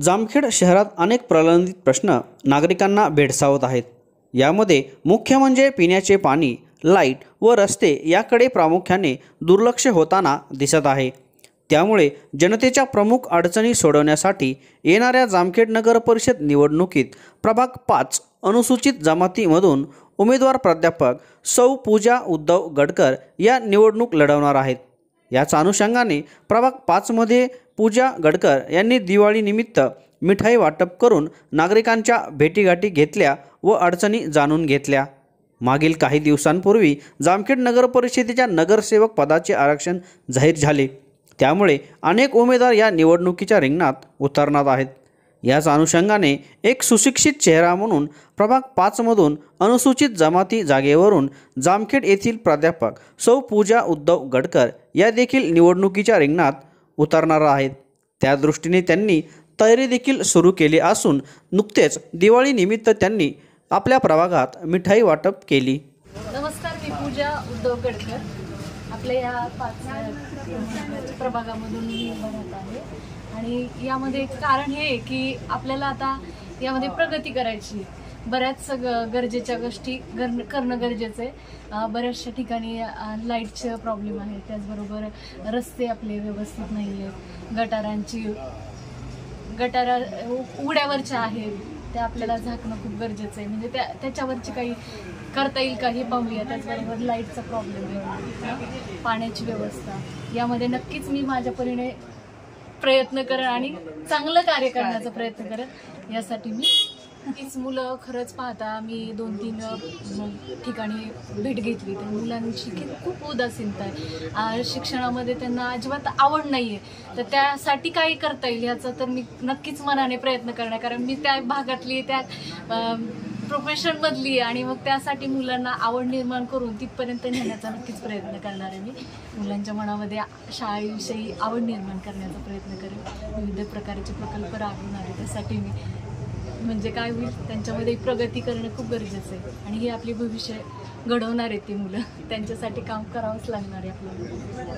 जामखेड शहरात अनेक प्रलंबित प्रश्न नागरिकांना भेडसावत आहेत। यामध्ये मुख्य म्हणजे पिण्याचे पाणी, लाईट व रस्ते याकडे प्रामुख्याने दुर्लक्ष होताना दिसत आहे। त्यामुळे जनतेच्या प्रमुख अडचणी सोडवण्यासाठी येणाऱ्या जामखेड नगर परिषद निवडणुकीत प्रभाग 5 अनुसूचित जमातीमधून उमेदवार प्राध्यापक सौ पूजा उद्धव गडकर या निवडणूक लढवणार आहेत। याच अनुषंगाने प्रभाग 5 मध्ये पूजा गडकर यांनी दिवाळी निमित्त मिठाई वाटप करून नागरिकांच्या भेटीगाठी घेतल्या व अडचणी जाणून घेतल्या। मागील काही दिवसांपूर्वी जामखेड नगर परिषदेच्या नगरसेवक पदाचे आरक्षण जाहीर झाले। त्यामुळे अनेक उमेदवार या निवडणुकीच्या रिंगणात उतरणार आहेत। याच अनुषंगाने एक सुशिक्षित चेहरा म्हणून प्रभाग 5 मधून अनुसूचित जमाती जागेवरून जामखेड येथील प्राध्यापक सौ पूजा उद्धव गडकर या देखील निवडणुकीच्या रिंगणात उतरणार आहेत। त्या दृष्टीने त्यांनी तयारी देखील सुरू केली असून नुकतेच दिवाळी निमित्त त्यांनी आपल्या प्रभागात मिठाई वाटप केली। नमस्कार, मी पूजा उद्धव गडकर आपल्या या 5 प्रभागामधून मी बनत आहे आणि यामध्ये कारण हे आहे की आपल्याला आता यामध्ये प्रगती करायची, बऱ्याच गरजेच्या गोष्टी करणं गरजेचं आहे। बऱ्याचशा ठिकाणी लाईटचे प्रॉब्लेम आहे, त्याचबरोबर रस्ते आपले व्यवस्थित नाही आहेत, गटारा उघड्यावरच्या आहेत त्या आपल्याला झाकणं खूप गरजेचं आहे। म्हणजे त्याच्यावरची काही करता येईल का हे पाहूया। त्याचबरोबर लाईटचा प्रॉब्लेम आहे, पाण्याची व्यवस्था, यामध्ये नक्कीच मी माझ्या परीने प्रयत्न करेन आणि चांगलं कार्य करण्याचा प्रयत्न करेन। यासाठी मी तीच मुलं खरंच पाहता मी 2-3 ठिकाणी भेट घेतली तर मुलांची खूप उदासीनता आहे, शिक्षणामध्ये त्यांना अजिबात आवड नाही आहे। तर त्यासाठी काय करता येईल याचा तर मी नक्कीच मनाने प्रयत्न करणार, कारण मी त्या भागातली त्या प्रोफेशनमधली आणि मग त्यासाठी मुलांना आवड निर्माण करून तिथपर्यंत नेण्याचा नक्कीच प्रयत्न करणार आहे। मी मुलांच्या मनामध्ये शाळेविषयी आवड निर्माण करण्याचा प्रयत्न करेन, विविध प्रकारचे प्रकल्प राबवणार आहे। त्यासाठी मी म्हणजे काय होईल त्यांच्यामध्ये प्रगती करणं खूप गरजेचं आहे आणि हे आपले भविष्य घडवणार आहेत ते मुलं, त्यांच्यासाठी काम करावंच लागणार आहे आपल्याला।